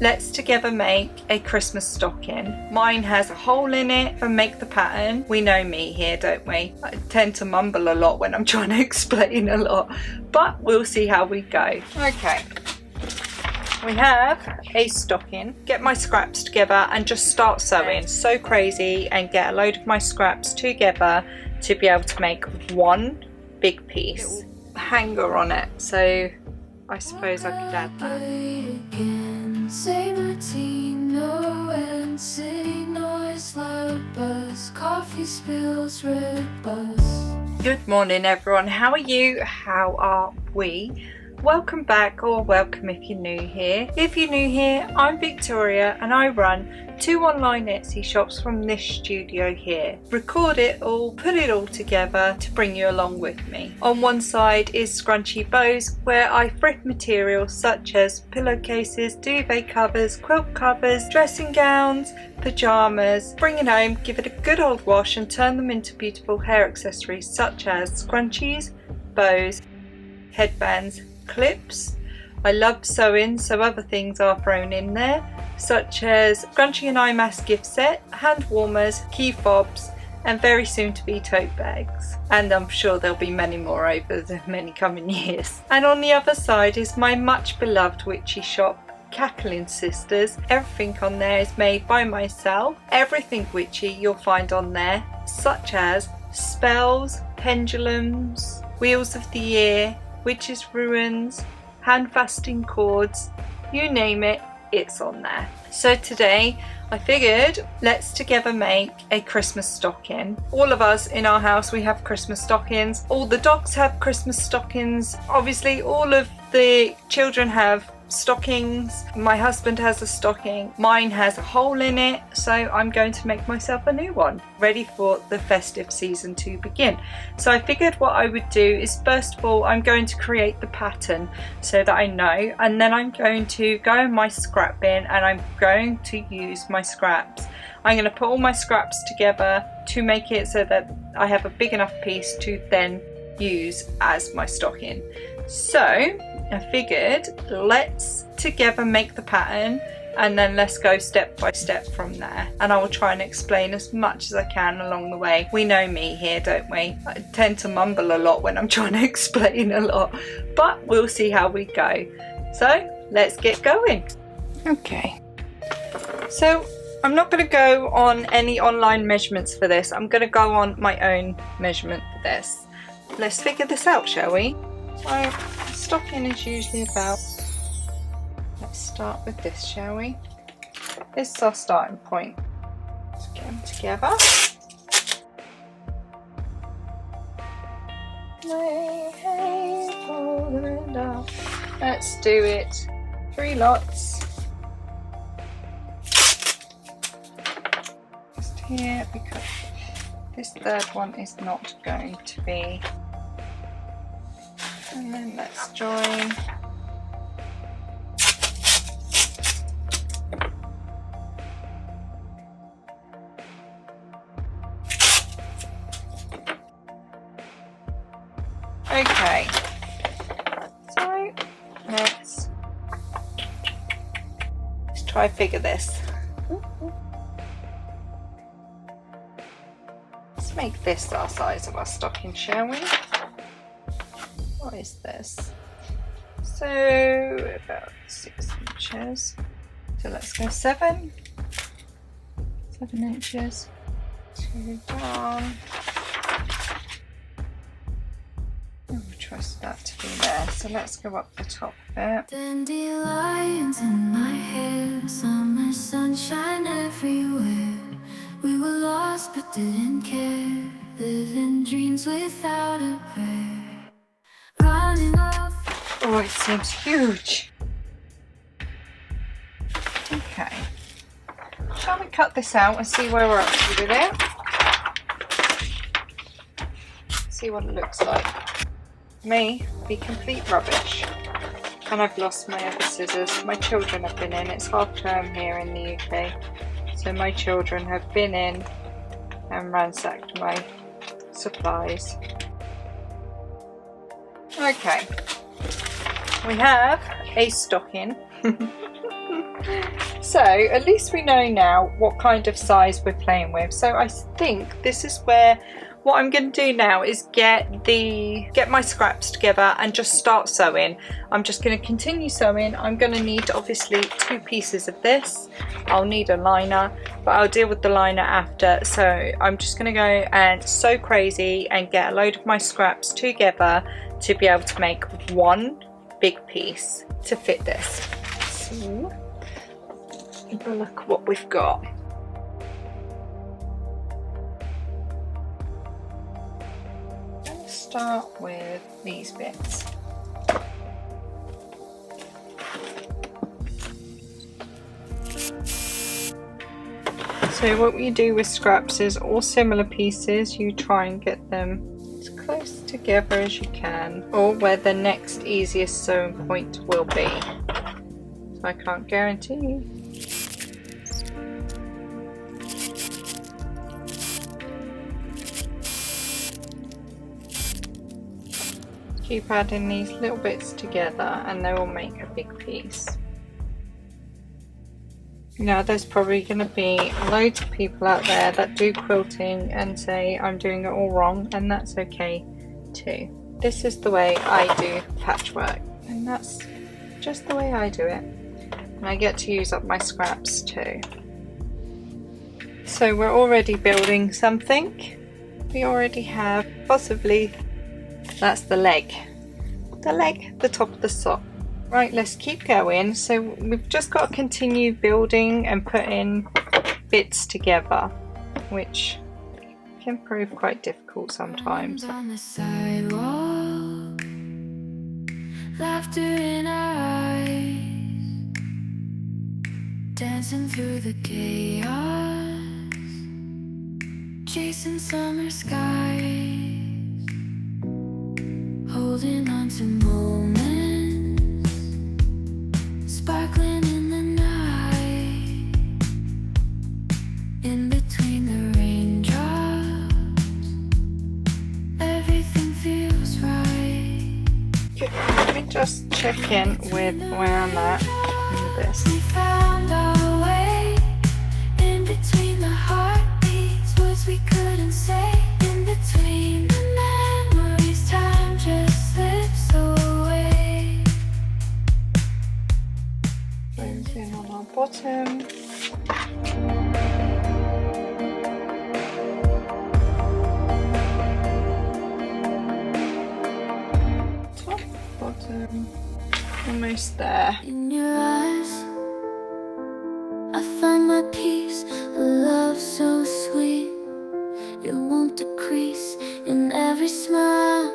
Let's together make a Christmas stocking. Mine has a hole in it and make the pattern. We know me here, don't we? I tend to mumble a lot when I'm trying to explain a lot, but we'll see how we go. Okay. We have a stocking. Get my scraps together and just start sewing. So crazy, and get a load of my scraps together to be able to make one big piece. Hanger on it, so I suppose I could add that. Say Martino and city noise, loud buzz, coffee spills, red bus. Good morning everyone, how are you? How are we? Welcome back, or welcome if you're new here. If you're new here, I'm Victoria and I run 2 online Etsy shops from this studio here. Record it all, put it all together to bring you along with me. On one side is Scrunchies and Bows, where I thrift materials such as pillowcases, duvet covers, quilt covers, dressing gowns, pyjamas, bring it home, give it a good old wash and turn them into beautiful hair accessories such as scrunchies, bows, headbands, clips. I love sewing, so other things are thrown in there such as scrunchie and eye mask gift set, hand warmers, key fobs, and very soon to be tote bags. And I'm sure there'll be many more over the many coming years. And on the other side is my much beloved witchy shop, Kack-A-Ling Sisters. Everything on there is made by myself. Everything witchy you'll find on there, such as spells, pendulums, wheels of the year, witches' ruins, hand fasting cords, you name it, it's on there. So today I figured let's together make a Christmas stocking. All of us in our house, we have Christmas stockings. All the dogs have Christmas stockings. Obviously all of the children have stockings. My husband has a stocking. Mine has a hole in it, so I'm going to make myself a new one, ready for the festive season to begin. So I figured what I would do is, first of all, I'm going to create the pattern so that I know, and then I'm going to go in my scrap bin and I'm going to use my scraps. I'm going to put all my scraps together to make it so that I have a big enough piece to then use as my stocking. So I figured let's together make the pattern and then let's go step by step from there, and I will try and explain as much as I can along the way. We know me here, don't we? I tend to mumble a lot when I'm trying to explain a lot, but we'll see how we go. So let's get going. Okay, so I'm not going to go on any online measurements for this. I'm going to go on my own measurement for this. Let's figure this out, shall we? So stocking is usually about, let's start with this, shall we? This is our starting point. Let's get them together. Let's do it 3 lots. Just here, because this third one is not going to be. And then let's join. Okay, so let's try figure this. Let's make this our size of our stocking, shall we? What is this? So about 6 inches. So let's go 7 inches. 2 down. Oh, we trust that to be there. So let's go up the top bit. Dandelions in my hair, summer sunshine everywhere. We were lost but didn't care, living dreams without a prayer. Oh, it seems huge. Okay. Shall we cut this out and see where we're up to with it? See what it looks like. Me, be complete rubbish. And I've lost my other scissors. My children have been in. It's half term here in the UK. So my children have been in and ransacked my supplies. Okay, we have a stocking. So at least we know now what kind of size we're playing with. So I think this is where what I'm going to do now is get my scraps together and just start sewing. I'm just going to continue sewing. I'm going to need obviously 2 pieces of this. I'll need a liner, but I'll deal with the liner after. So I'm just going to go and sew crazy and get a load of my scraps together to be able to make one big piece to fit this. So have a look what we've got. Let's start with these bits. So what you do with scraps is all similar pieces, you try and get them as close together as you can, or where the next easiest sewing point will be. So I can't guarantee. Keep adding these little bits together and they will make a big piece. Now there's probably going to be loads of people out there that do quilting and say I'm doing it all wrong, and that's okay too. This is the way I do patchwork, and that's just the way I do it. And I get to use up my scraps too. So we're already building something. We already have possibly, that's the leg, the top of the sock. Right, let's keep going. So we've just got to continue building and putting bits together, which can prove quite difficult sometimes. On the sidewalk, laughter in our eyes, dancing through the chaos, chasing summer skies, holding on to moments, sparkling in the night, in between the raindrops, everything feels right. Okay, let me just check in with where I'm at in this. We found our way, in between the heartbeats, words we couldn't say, in between the memories, time just slips away. Close in on our bottom. Top, bottom, almost there. In your eyes, I find my peace, a love so sweet, it won't decrease in every smile.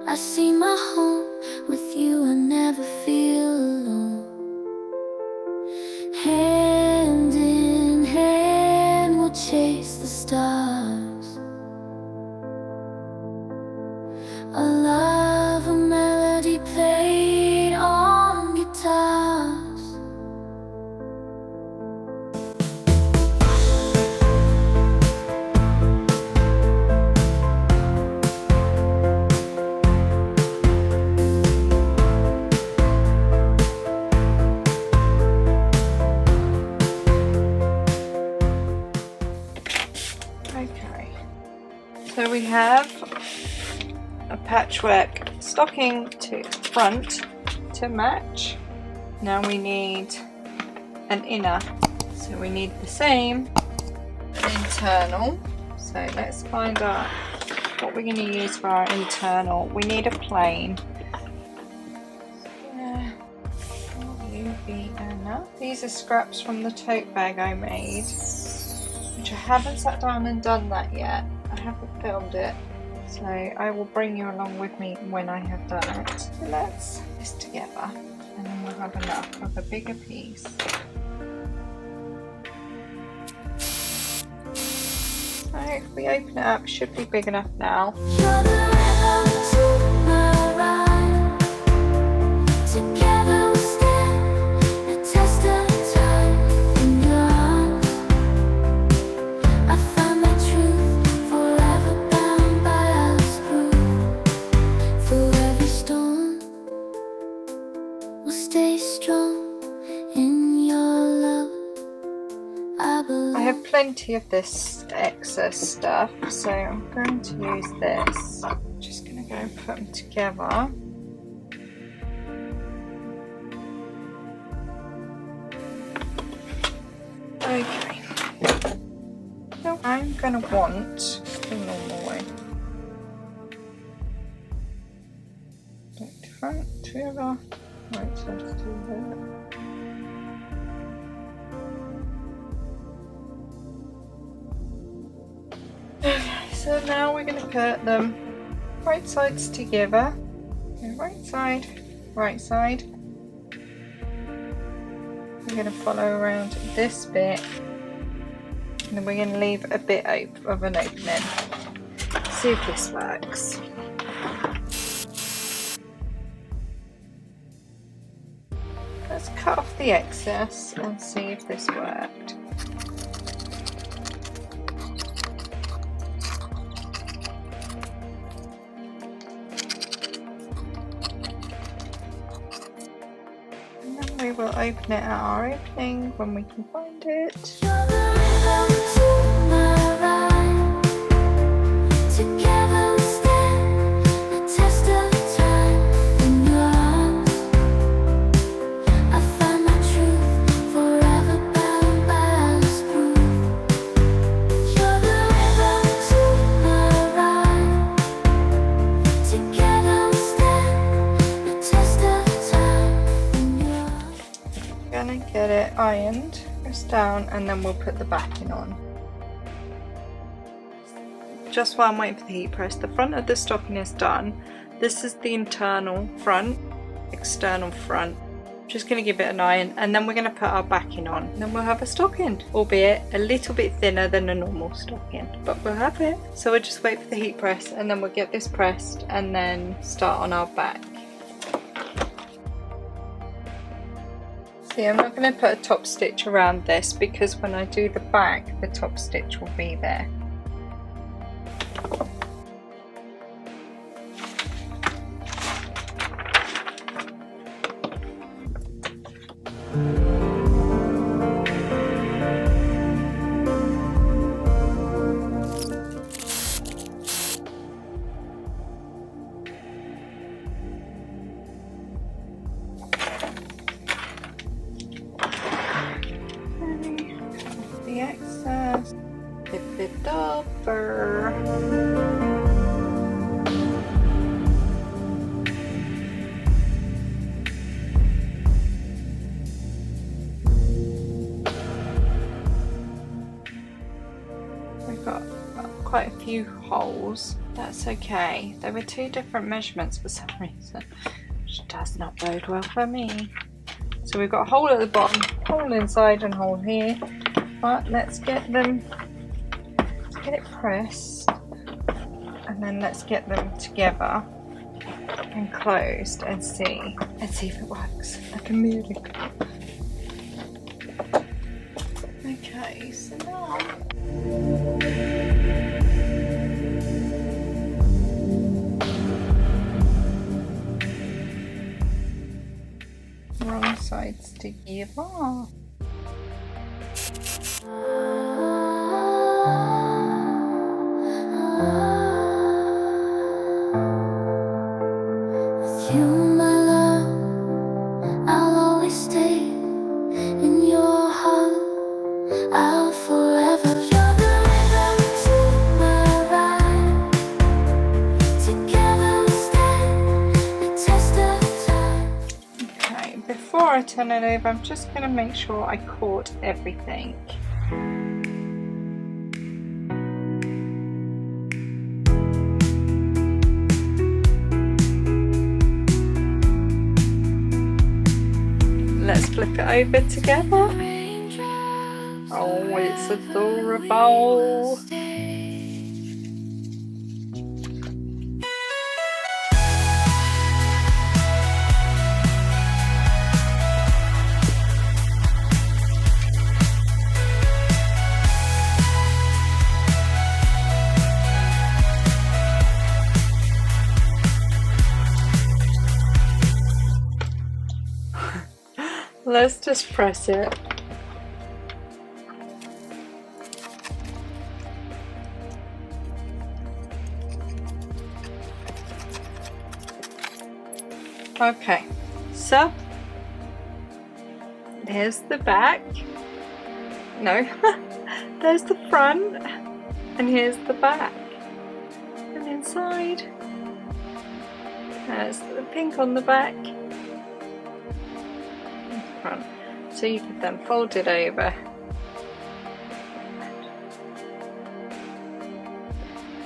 I see my home with you, I never feel alone. Hand in hand, we'll chase the stars. A love, a melody played on guitars. Okay, so we have a patchwork stocking to front to match. Now we need an inner, so we need the same internal. So let's find out what we're going to use for our internal. We need a plain. Will you be enough? These are scraps from the tote bag I made, which I haven't sat down and done that yet. I haven't filmed it, so I will bring you along with me when I have done it. So let's put this together and then we'll have enough of a bigger piece. So if we open it up, it should be big enough now. You're the rhythm to my rhyme. Together we'll stand the test of time. In your arms, I find my truth, forever bound by love's proof. Through every storm, we'll stay strong. have plenty of this excess stuff, so I'm going to use this. I'm just going to go and put them together. Okay. So I'm going to want the normal way. Back to front, together. Right, so let's do that. So now we're going to put them right sides together. Right side, right side. We're going to follow around this bit, and then we're going to leave a bit of an opening. See if this works. Let's cut off the excess and see if this worked. We will open it at our opening when we can find it. Get it ironed, press down, and then we'll put the backing on. Just while I'm waiting for the heat press, the front of the stocking is done. This is the internal front, external front. Just going to give it an iron, and then we're going to put our backing on. And then we'll have a stocking, albeit a little bit thinner than a normal stocking, but we'll have it. So we'll just wait for the heat press, and then we'll get this pressed and then start on our back. See, I'm not going to put a top stitch around this because when I do the back, the top stitch will be there. The excess, flip it over. We've got quite a few holes. That's okay. There were two different measurements for some reason, which does not bode well for me. So we've got a hole at the bottom, hole inside, and hole here. But let's get it pressed, and then let's get them together and closed and see if it works like a miracle. Okay, so now wrong sides together. Before I turn it over, I'm just going to make sure I caught everything. Let's flip it over together. Oh, it's adorable. Let's just press it. Okay, so there's the back. No, there's the front, and here's the back. And inside, there's the pink on the back and the front. So you could then fold it over.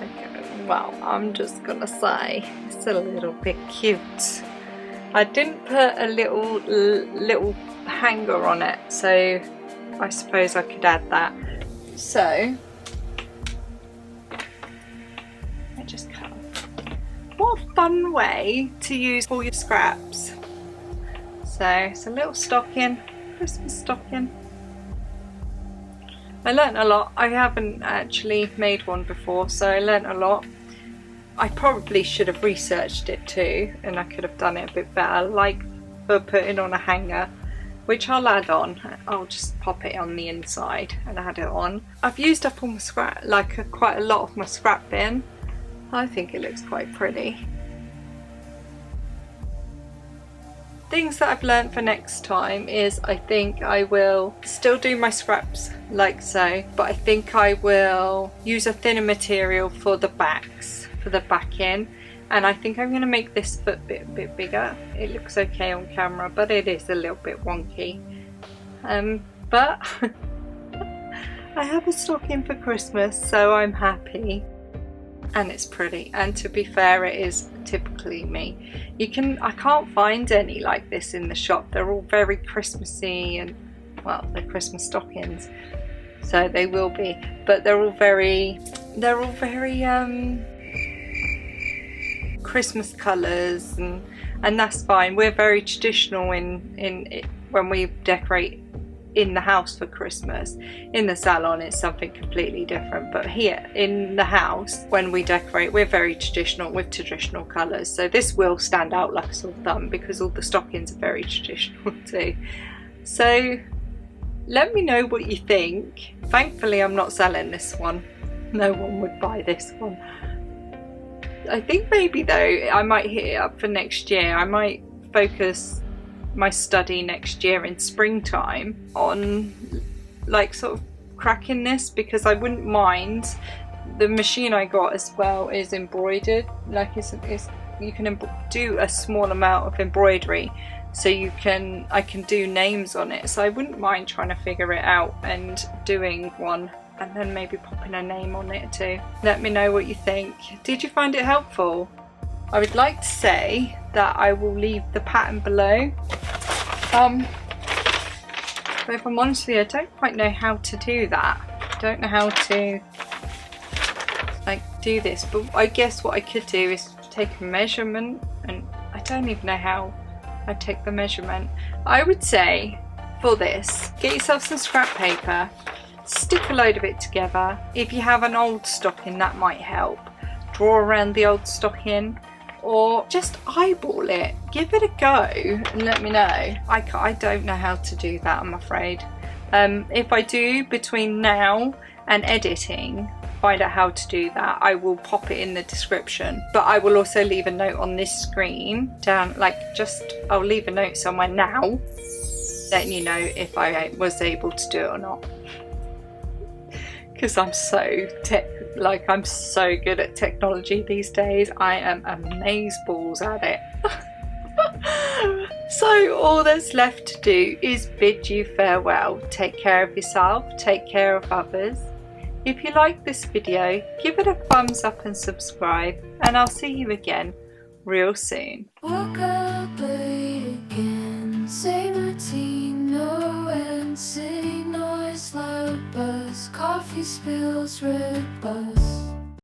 Okay, well, I'm just gonna say it's a little bit cute. I didn't put a little hanger on it, so I suppose I could add that. So I just cut. What a fun way to use all your scraps. So it's a little stocking, Christmas stocking. I learnt a lot. I haven't actually made one before, so I learnt a lot. I probably should have researched it too, and I could have done it a bit better, like for putting on a hanger, which I'll add on. I'll just pop it on the inside and add it on. I've used up all my scrap, like quite a lot of my scrap bin. I think it looks quite pretty. Things that I've learned for next time is I think I will still do my scraps like so, but I think I will use a thinner material for the backs, for the backing, and I think I'm going to make this foot a bit bigger. It looks okay on camera, but it is a little bit wonky. But I have a stocking for Christmas, so I'm happy. And it's pretty, and to be fair, it is typically me. I can't find any like this in the shop. They're all very Christmassy, and well, they're Christmas stockings, so they will be, but they're all very Christmas colours, and that's fine. We're very traditional in when we decorate in the house for Christmas. In the salon it's something completely different, but here in the house when we decorate we're very traditional with traditional colours, so this will stand out like a sore thumb because all the stockings are very traditional too. So let me know what you think. Thankfully I'm not selling this one. No one would buy this one. I think maybe though I might hit it up for next year. I might focus my study next year in springtime on like sort of cracking this, because I wouldn't mind. The machine I got as well is embroidered, like you can do a small amount of embroidery, so I can do names on it, so I wouldn't mind trying to figure it out and doing one and then maybe popping a name on it too. Let me know what you think. Did you find it helpful? I would like to say that I will leave the pattern below. But if I'm honest with you, I don't quite know how to do that. I don't know how to like do this, but I guess what I could do is take a measurement, and I don't even know how I take the measurement. I would say for this, get yourself some scrap paper, stick a load of it together. If you have an old stocking, that might help. Draw around the old stocking, or just eyeball it. Give it a go and let me know. I don't know how to do that, I'm afraid. If I do between now and editing find out how to do that, I will pop it in the description, but I will also leave a note on this screen down, like I'll leave a note somewhere now letting you know if I was able to do it or not, because I'm so good at technology these days. I am amazeballs at it. So all that's left to do is bid you farewell. Take care of yourself, take care of others. If you like this video, give it a thumbs up and subscribe, and I'll see you again real soon. Woke up late again, same routine, no end, city noise, loud buzz, coffee spills, red buzz.